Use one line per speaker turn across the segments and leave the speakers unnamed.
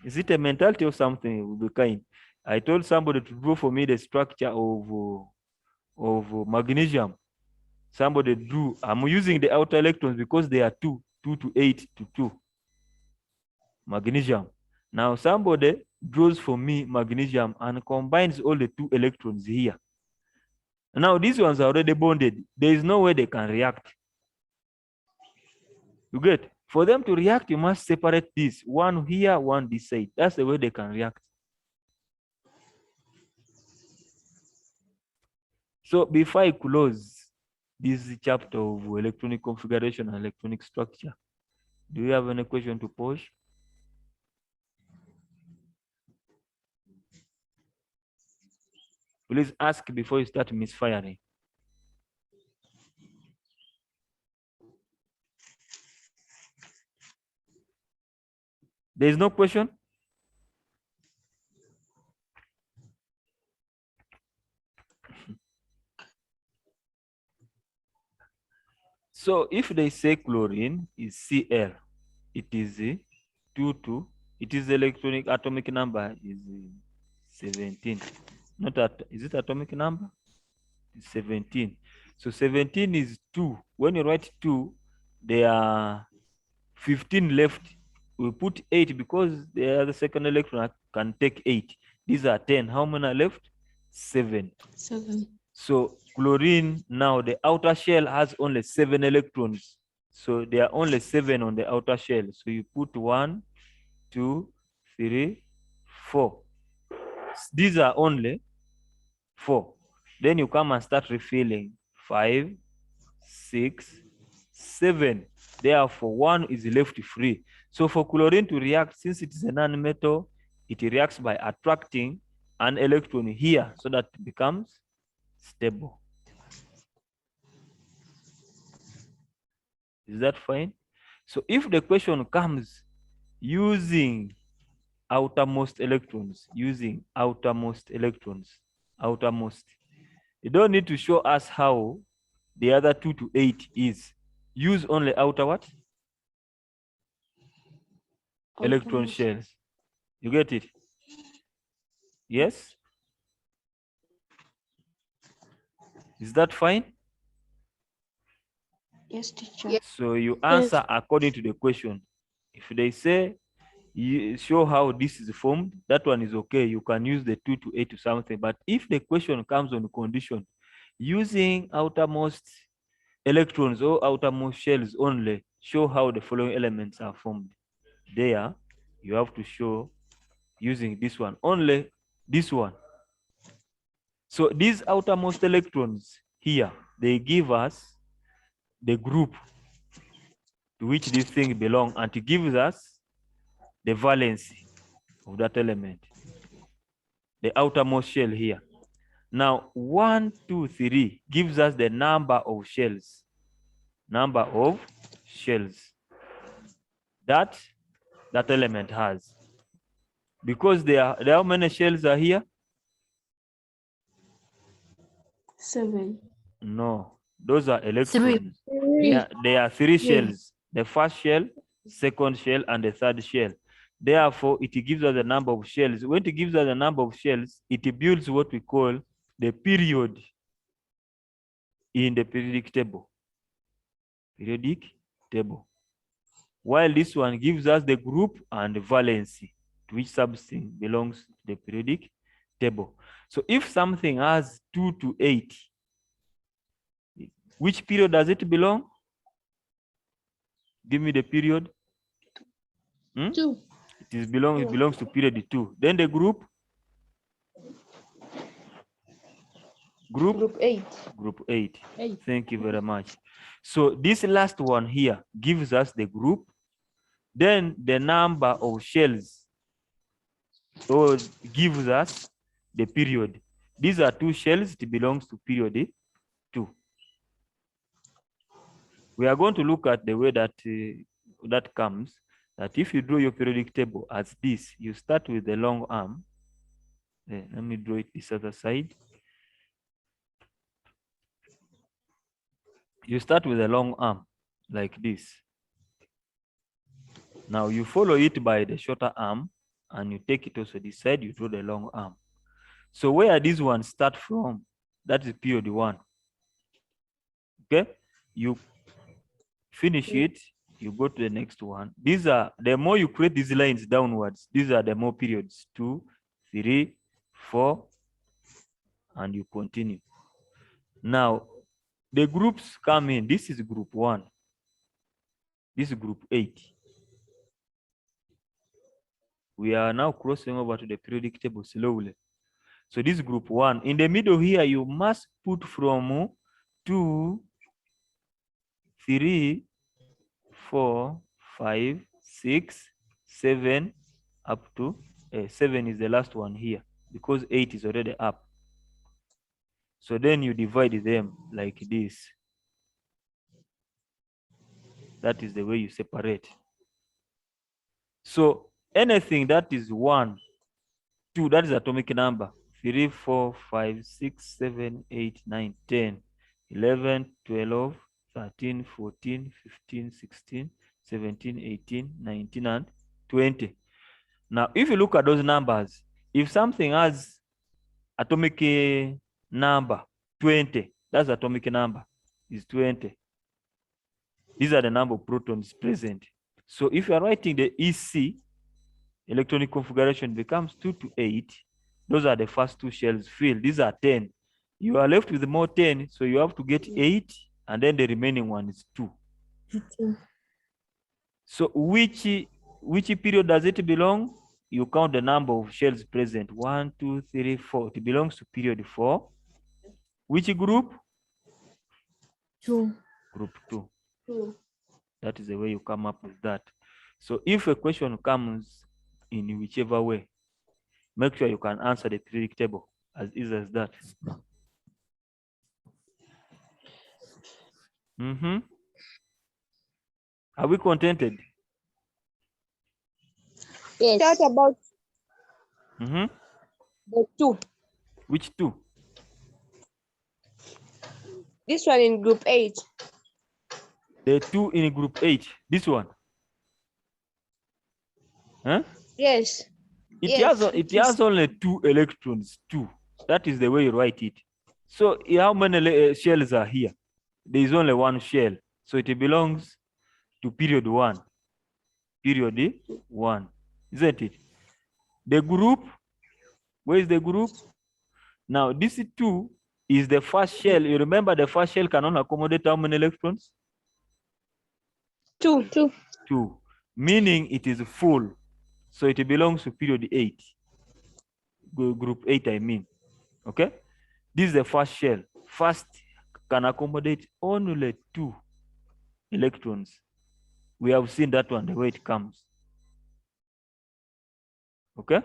Is it a mentality or something of the kind? I told somebody to draw for me the structure of magnesium. Somebody drew. I'm using the outer electrons because they are 2 to 8 to 2. Magnesium. Now somebody draws for me magnesium and combines all the 2 electrons here. Now these ones are already bonded. There is no way they can react. You get? For them to react, you must separate this. One here, one this side. That's the way they can react. So before I close this chapter of electronic configuration and electronic structure, do you have any question to pose? Please ask before you start misfiring. There is no question? So if they say chlorine is Cl, it is 2, it is electronic atomic number is 17. Not at, is it atomic number? It's 17. So 17 is 2. When you write 2, there are 15 left. We put 8 because the second electron can take 8. These are 10. How many are left? 7.
7.
So chlorine, now the outer shell has only 7 electrons. So there are only 7 on the outer shell. So you put 1, 2, 3, 4. These are only 4. Then you come and start refilling. 5, 6, 7. Therefore, 1 is left free. So for chlorine to react, since it is a non-metal, it reacts by attracting an electron here so that it becomes stable. Is that fine? So if the question comes using outermost electrons, outermost, you don't need to show us how the other 2 to 8 is. Use only outer what? Electron shells. You get it? Yes? Is that fine?
Yes, teacher.
Yes.
So you answer according to the question. If they say, you show how this is formed, that one is okay. You can use the 2 to 8 to something. But if the question comes on condition, using outermost electrons or outermost shells only, show how the following elements are formed. There, you have to show using this one, only this one. So these outermost electrons here, they give us the group to which this thing belongs, and it gives us the valency of that element, the outermost shell here. Now, 1, 2, 3 gives us the number of shells. That element has. Because there are how many shells are here?
7.
No, those are
3.
electrons. There are 3 shells. The first shell, second shell, and the third shell. Therefore, it gives us the number of shells. When it gives us the number of shells, it builds what we call the period in the periodic table. While this one gives us the group and the valency to which substance belongs to the periodic table. So if something has 2 to 8, which period does it belong? Give me the period.
2.
It belongs to period 2. Then the group?
Group 8.
Group 8. Thank you very much. So this last one here gives us the group. Then the number of shells gives us the period. These are 2 shells. It belongs to period 2. We are going to look at the way that that comes. That if you draw your periodic table as this, you start with the long arm. Let me draw it this other side. You start with a long arm like this. Now you follow it by the shorter arm, and you take it also this side, you draw the long arm. So where these ones start from, that is period 1. Okay, you finish it, you go to the next one. These are, the more you create these lines downwards, these are the more periods, 2, 3, 4, and you continue. Now the groups come in. This is group 1, this is group 8. We are now crossing over to the periodic table slowly. So this is group 1. In the middle here, you must put from 2, 3, 4, 5, 6, 7, up to 7 is the last one here, because 8 is already up. So then you divide them like this. That is the way you separate. So anything that is 1, 2, that is atomic number. 3, 4, 5, 6, 7, 8, 9, 10, 11, 12, 13, 14, 15, 16, 17, 18, 19, and 20. Now, if you look at those numbers, if something has atomic number 20, that's atomic number is 20. These are the number of protons present. So if you are writing the EC, electronic configuration becomes 2 to 8. Those are the first 2 shells filled. These are 10. You are left with more 10, so you have to get 8, and then the remaining one is 2. So which period does it belong? You count the number of shells present. 1, 2, 3, 4. It belongs to period 4. Which group?
2.
Group 2.
2.
That is the way you come up with that. So if a question comes in whichever way, make sure you can answer the periodic table as easy as that. Are we contented?
Yes. Talk about the 2.
Which 2?
This one in group 8.
The 2 in group 8. This one. Huh?
Yes.
It has only 2 electrons. 2. That is the way you write it. So how many shells are here? There is only 1 shell. So it belongs to period 1. Period 1. Isn't it? The group, where is the group? Now this 2 is the first shell. You remember the first shell can only accommodate how many electrons?
2.
2. Meaning it is full. So it belongs to period 8. Group 8, I mean. Okay? This is the first shell. First can accommodate only 2 electrons. We have seen that one, the way it comes. Okay?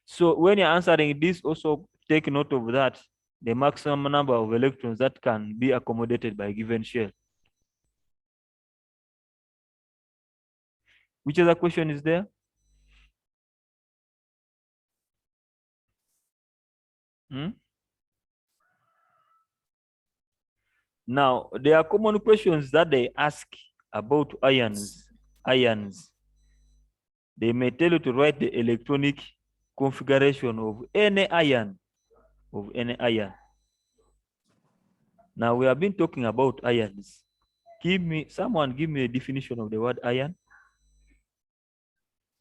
So when you're answering this, also take note of that. The maximum number of electrons that can be accommodated by a given shell. Which other question is there? Now, there are common questions that they ask about ions. They may tell you to write the electronic configuration of any ion. Now, we have been talking about ions. Someone give me a definition of the word ion.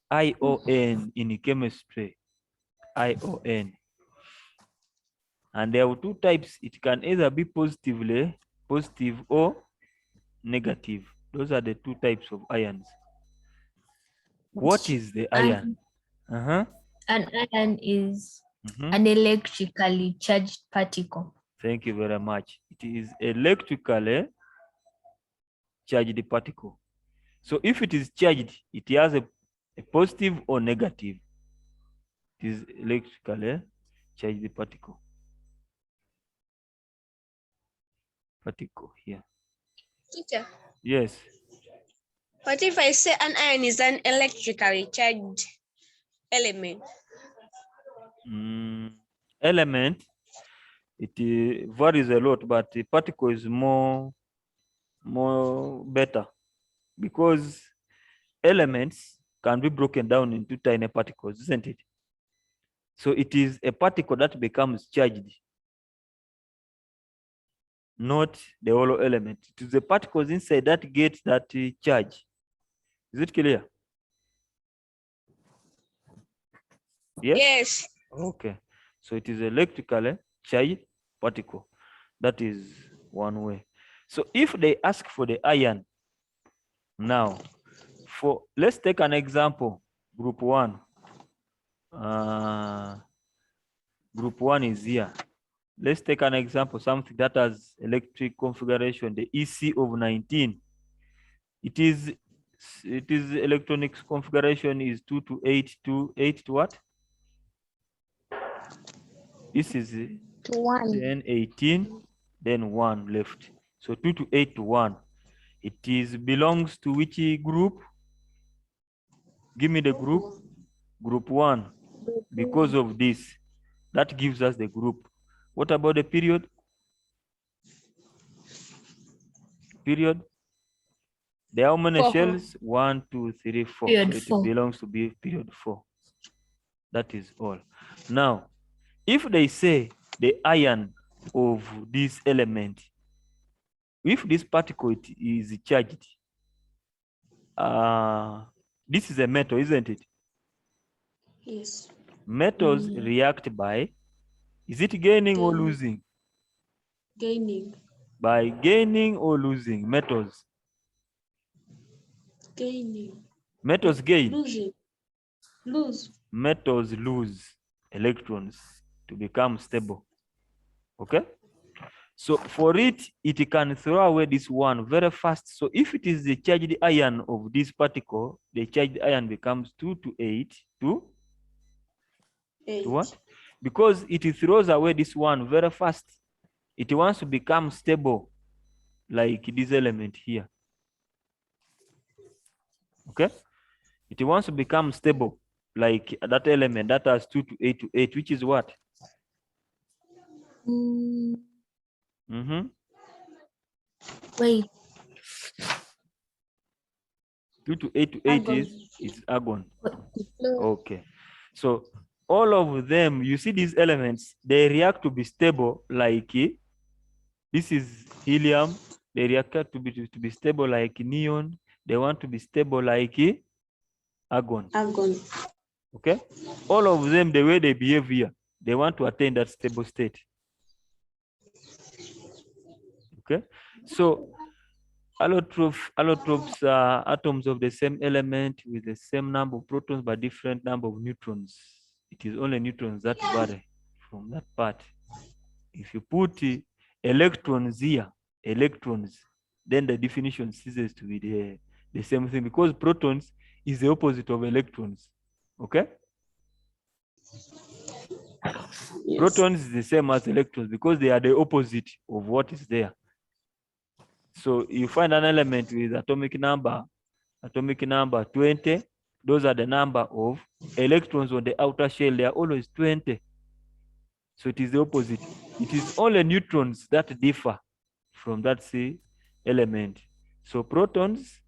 ION in chemistry. ION. And there are 2 types. It can either be positive or negative. Those are the 2 types of ions. What is the ion?
An ion is an electrically charged particle.
Thank you very much. It is electrically charged particle. So if it is charged, it has a positive or negative. It is electrically charged particle. Particle here.
Teacher.
Yes.
What if I say an ion is an electrically charged element?
Element, it varies a lot, but the particle is more better, because elements can be broken down into tiny particles, isn't it? So it is a particle that becomes charged, not the hollow element. It is the particles inside that get that charge. Is it clear? Yes?
Yes.
Okay. So it is electrically charged particle. That is one way. So if they ask for the ion, now, let's take an example. Group 1. Group 1 is here. Let's take an example, something that has electric configuration, the EC of 19. It is electronics configuration is 2 to 8 to 8 to what? This is
To 1.
then 18, then 1 left. So 2 to 8 to 1. It belongs to which group? Give me the group. Group 1. Because of this, that gives us the group. What about the period? Period. There are how many
4.
shells? 1, 2, 3, 4.
Period
So it
4.
belongs to be period 4. That is all. Now, if they say the ion of this element, if this particle is charged, this is a metal, isn't it?
Yes.
Metals react by, is it gaining or losing?
Gaining.
By gaining or losing metals?
Gaining.
Metals gain.
Losing. Lose.
Metals lose electrons to become stable. Okay? So for it can throw away this one very fast. So if it is the charged ion of this particle, the charged ion becomes 2 to 8 to
8.
what? Because it throws away this one very fast. It wants to become stable like this element here. Okay? It wants to become stable like that element that has 2 to 8 to 8, which is what?
Wait.
2 to 8 to 8
Argon.
is argon. Okay. So all of them, you see these elements, they react to be stable like this is helium. They react to be stable like neon. They want to be stable like argon.
Argon.
Okay. All of them, the way they behave here, they want to attain that stable state. Okay. So allotropes are atoms of the same element with the same number of protons but different number of neutrons. It is only neutrons that vary from that part. If you put electrons here, electrons, then the definition ceases to be the same thing because protons is the opposite of electrons. Okay? Yes. Protons is the same as electrons because they are the opposite of what is there. So you find an element with atomic number 20, those are the number of electrons on the outer shell. They are always 20. So it is the opposite. It is only neutrons that differ from that element. So protons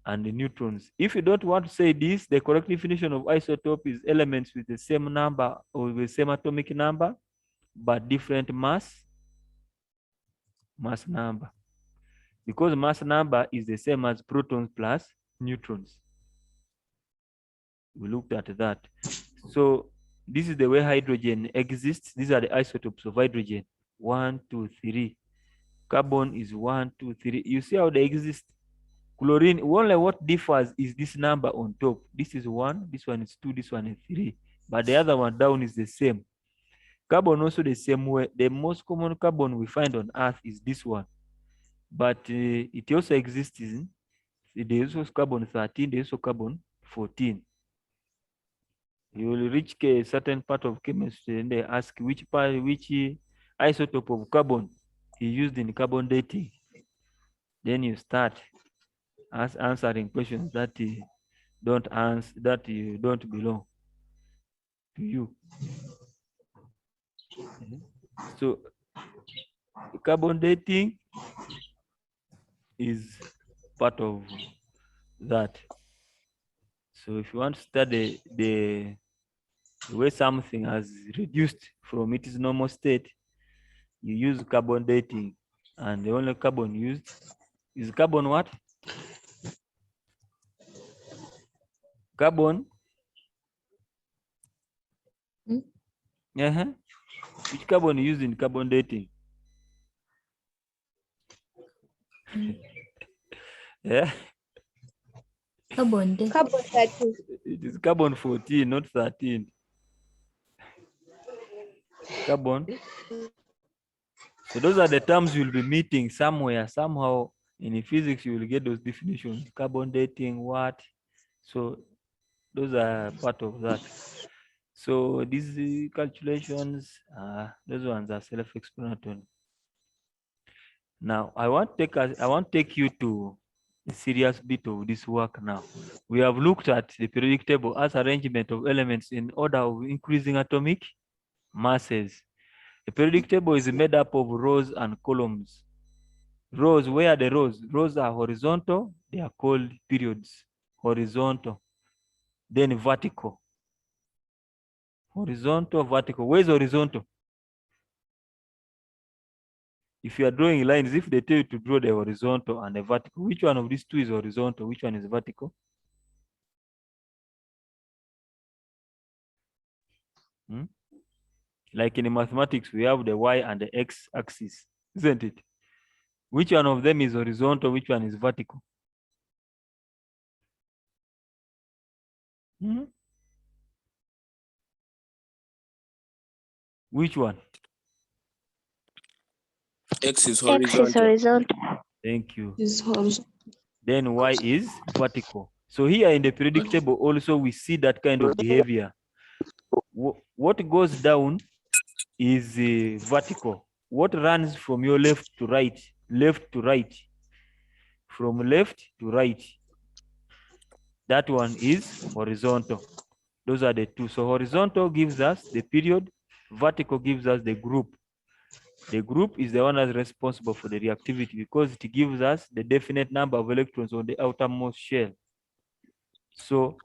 and the neutrons. If you don't want to say this, the correct definition of isotope is elements with the same number or the same atomic number, but different mass number. Because mass number is the same as protons plus neutrons. We looked at that. So this is the way hydrogen exists. These are the isotopes of hydrogen. 1, 2, 3. Carbon is 1, 2, 3. You see how they exist? Chlorine, only what differs is this number on top. This is 1, this one is 2, this one is 3. But the other one down is the same. Carbon also the same way. The most common carbon we find on Earth is this one. But it also exists in, there's also carbon 13, there's also carbon 14. You will reach a certain part of chemistry and they ask which isotope of carbon is used in carbon dating. Then you start answering questions that you don't belong to you. So carbon dating is part of that. So if you want to study the way something has reduced from its normal state, you use carbon dating, and the only carbon used is carbon what? Carbon.
Hmm?
Which carbon used in carbon dating? Yeah,
Carbon.
Carbon 13.
it is carbon 14, not 13. It's carbon. So those are the terms you'll be meeting somewhere, somehow. In physics, you will get those definitions. Carbon dating, what? So those are part of that. So these calculations, those ones are self-explanatory. Now I want to take you to a serious bit of this work now. We have looked at the periodic table as arrangement of elements in order of increasing atomic masses. The periodic table is made up of rows and columns. Rows, where are the rows? Rows are horizontal, they are called periods. Horizontal, then vertical. Horizontal, vertical. Where is horizontal? If you are drawing lines, if they tell you to draw the horizontal and the vertical, which one of these two is horizontal? Which one is vertical? Like in mathematics, we have the y and the x axis, isn't it? Which one of them is horizontal? Which one is vertical? Which one?
X is
X is
horizontal.
horizontal.
Thank you.
Is horizontal.
Then y is vertical. So here in the periodic table also we see that kind of behavior. What goes down is vertical. What runs from your left to right, from left to right, that one is horizontal. Those are the two. So horizontal gives us the period, vertical gives us the group. The group is the one that's responsible for the reactivity because it gives us the definite number of electrons on the outermost shell. So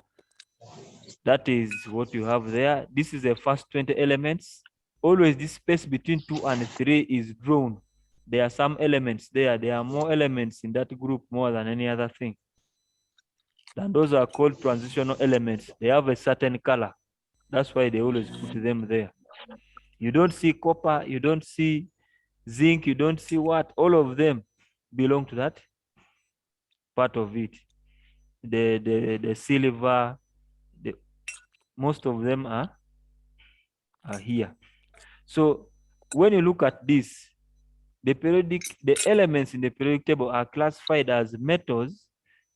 that is what you have there. This is the first 20 elements. Always this space between 2 and 3 is drawn. There are some elements there. There are more elements in that group more than any other thing. And those are called transitional elements. They have a certain color. That's why they always put them there. You don't see copper, you don't see zinc, you don't see what. All of them belong to that part of it. The silver, most of them are here. So when you look at this, the elements in the periodic table are classified as metals,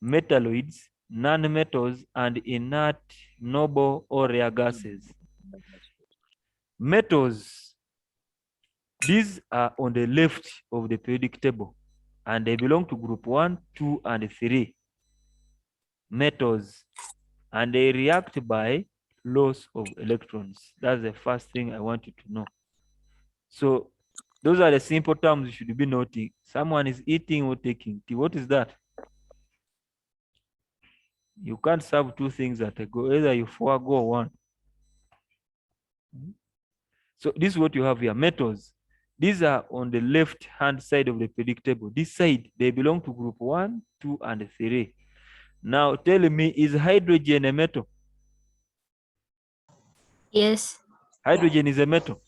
metalloids, non-metals, and inert, noble, or rare gases. Metals, these are on the left of the periodic table, and they belong to group 1, 2, and 3. Metals, and they react by loss of electrons. That's the first thing I want you to know. So those are the simple terms you should be noting. Someone is eating or taking tea. What is that? You can't serve two things at a go. Either you forego one. So this is what you have here. Metals. These are on the left-hand side of the periodic table. This side, they belong to group 1, 2, and 3. Now tell me, is hydrogen a metal?
Yes.
Hydrogen is a metal.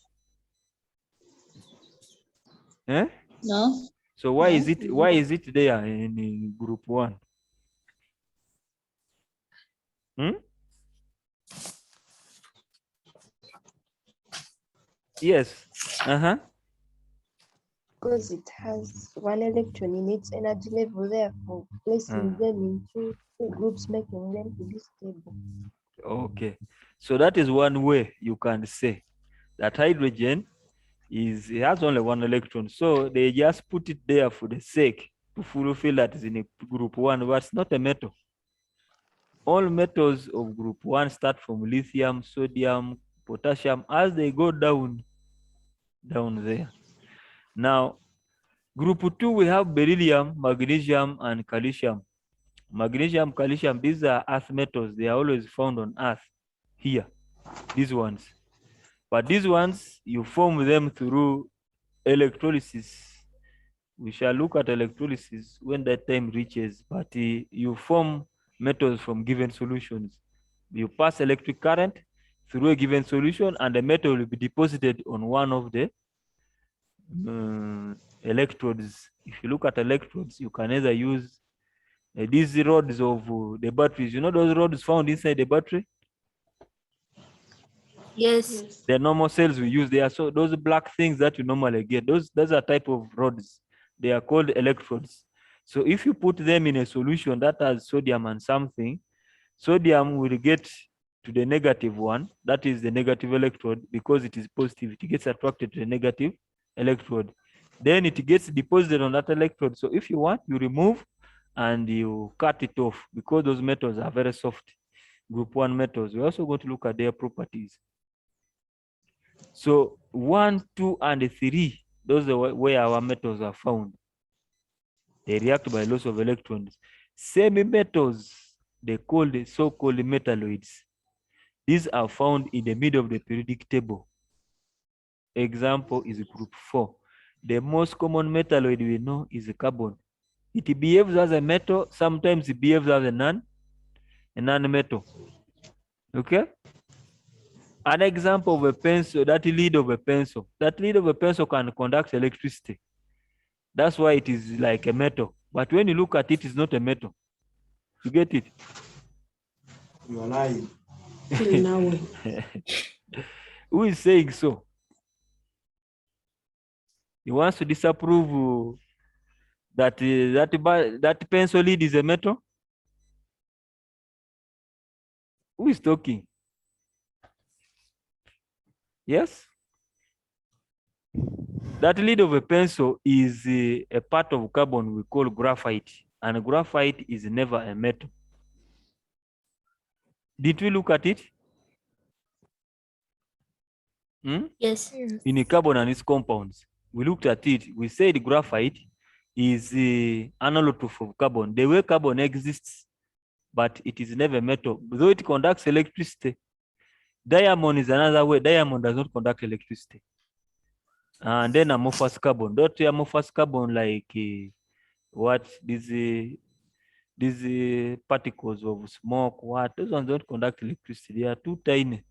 Eh?
No.
So why is it there in group 1? Yes.
Because it has one electron in its energy level, therefore placing them in two groups, making them to be stable.
Okay. So that is one way you can say that hydrogen it has only one electron. So they just put it there for the sake to fulfill that is in a group 1, but it's not a metal. All metals of group 1 start from lithium, sodium, potassium as they go down there. Now, group 2, we have beryllium, magnesium, and calcium. Magnesium, calcium, these are earth metals. They are always found on earth here, these ones. But these ones, you form them through electrolysis. We shall look at electrolysis when that time reaches, but you form metals from given solutions. You pass electric current through a given solution, and the metal will be deposited on one of the electrodes. If you look at electrodes, you can either use these rods of the batteries. You know those rods found inside the battery?
Yes.
The normal cells we use there. So those black things that you normally get, those are type of rods. They are called electrodes. So if you put them in a solution that has sodium and something, sodium will get to the negative one, that is the negative electrode, because it is positive. It gets attracted to the negative electrode. Then it gets deposited on that electrode. So if you want, you remove and you cut it off, because those metals are very soft. Group 1 metals. We're also going to look at their properties. So 1, 2, and 3, those are where our metals are found. They react by loss of electrons. Semi-metals, they call the so-called metalloids. These are found in the middle of the periodic table. Example is group 4. The most common metalloid we know is carbon. It behaves as a metal, sometimes it behaves as a non-metal. Okay? An example of a pencil, that lead of a pencil. That lead of a pencil can conduct electricity. That's why it is like a metal. But when you look at it, it's not a metal. You get it?
You are lying.
Who is saying so? He wants to disapprove that that pencil lead is a metal? Who is talking? Yes? That lead of a pencil is a part of carbon we call graphite, and graphite is never a metal. Did we look at it?
Yes.
In carbon and its compounds, we looked at it. We said graphite is an allotrope of carbon. The way carbon exists, but it is never metal, though it conducts electricity. Diamond is another way. Diamond does not conduct electricity. And then amorphous carbon. Not amorphous carbon like what these particles of smoke. What those ones don't conduct electricity. They are too tiny.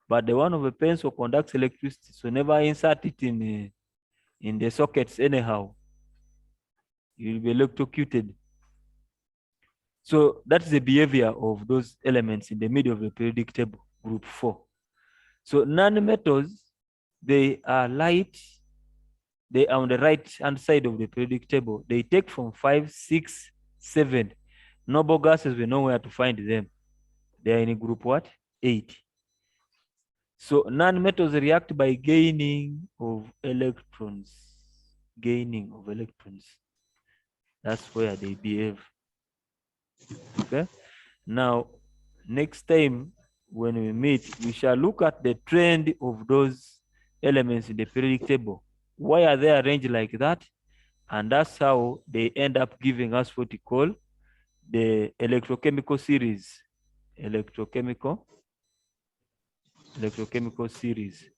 But the one of a pencil conducts electricity. So never insert it in the sockets anyhow. You'll be electrocuted. So that's the behavior of those elements in the middle of the periodic table, group 4. So nanometals, they are light. They are on the right-hand side of the periodic table. They take from 5, 6, 7. Noble gases, we know where to find them. They are in group what? 8. So nanometals react by gaining of electrons. Gaining of electrons. That's where they behave. Okay. Now, next time when we meet, we shall look at the trend of those elements in the periodic table. Why are they arranged like that? And that's how they end up giving us what we call the electrochemical series. Electrochemical series.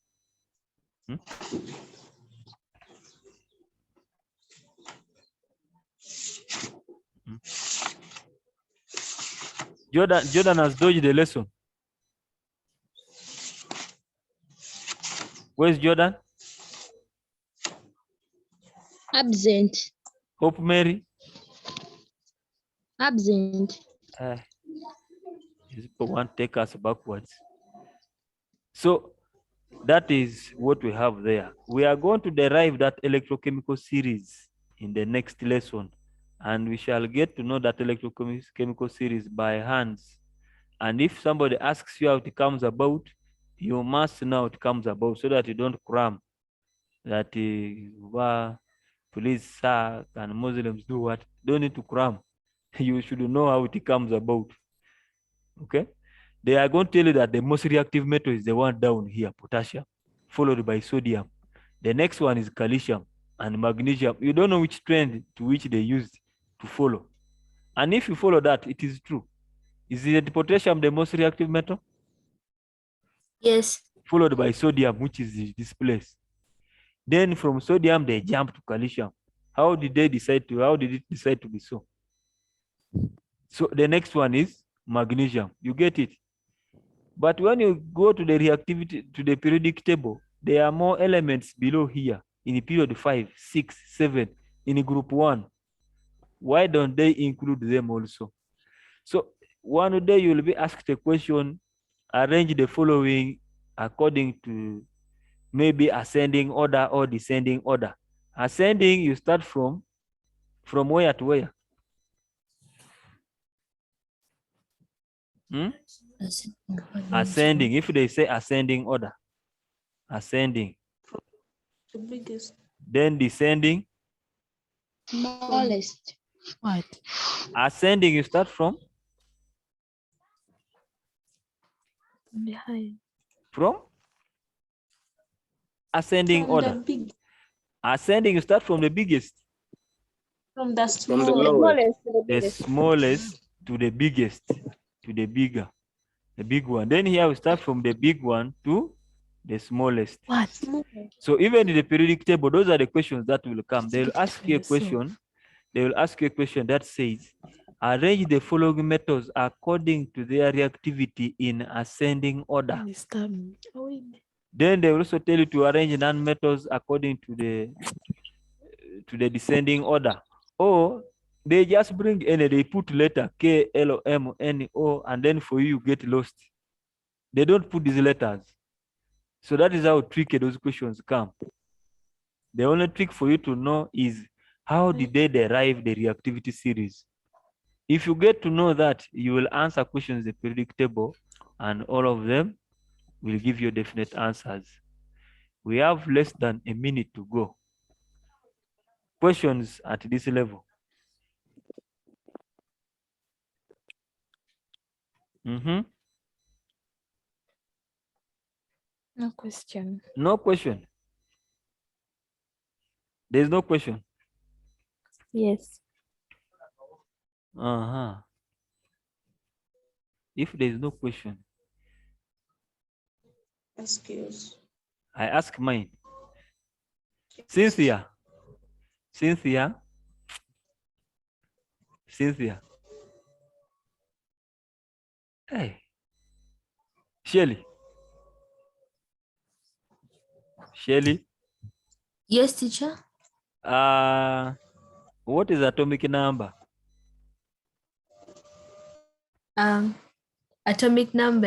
Jordan has dodged the lesson. Where's Jordan?
Absent.
Hope Mary?
Absent.
These people want to take us backwards. So that is what we have there. We are going to derive that electrochemical series in the next lesson, and we shall get to know that electrochemical series by hands. And if somebody asks you how it comes about, you must know how it comes about so that you don't cram. That police, sir, can Muslims do what? Don't need to cram. You should know how it comes about. Okay? They are going to tell you that the most reactive metal is the one down here, potassium, followed by sodium. The next one is calcium and magnesium. You don't know which trend to which they used to follow. And if you follow that, it is true. Is it potassium the most reactive metal?
Yes.
Followed by sodium, which is this place. Then from sodium, they jump to calcium. How did it decide to be so? So the next one is magnesium. You get it? But when you go to the reactivity, to the periodic table, there are more elements below here in period 5, 6, 7, in group 1. Why don't they include them also? So one day you will be asked a question, arrange the following according to maybe ascending order or descending order. Ascending, you start from where to where? Ascending. If they say ascending order, ascending.
The biggest.
Then descending.
Smallest.
What?
Ascending, you start from
Behind.
ascending
From
order.
the big,
Ascending, you start from the biggest.
from the
From the
small.
smallest to the
The
biggest.
smallest to the biggest, to the bigger, the big one. Then here we start from the big one to the smallest.
What?
So even in the periodic table, those are the questions that will come. They will ask you a question. They will ask you a question that says, arrange the following metals according to their reactivity in ascending order. Then they will also tell you to arrange non-metals according to the descending order. Or they just bring any, they put letter K, L, M, N, O, and then for you get lost. They don't put these letters. So that is how tricky those questions come. The only trick for you to know is how did they derive the reactivity series? If you get to know that, you will answer questions in the periodic table, and all of them will give you definite answers. We have less than a minute to go. Questions at this level?
No question.
No question. There's no question.
Yes.
If there is no question,
Excuse.
I ask mine. Cynthia. Cynthia. Cynthia. Hey. Shelly. Shelly.
Yes, teacher.
What is atomic number?
Atomic number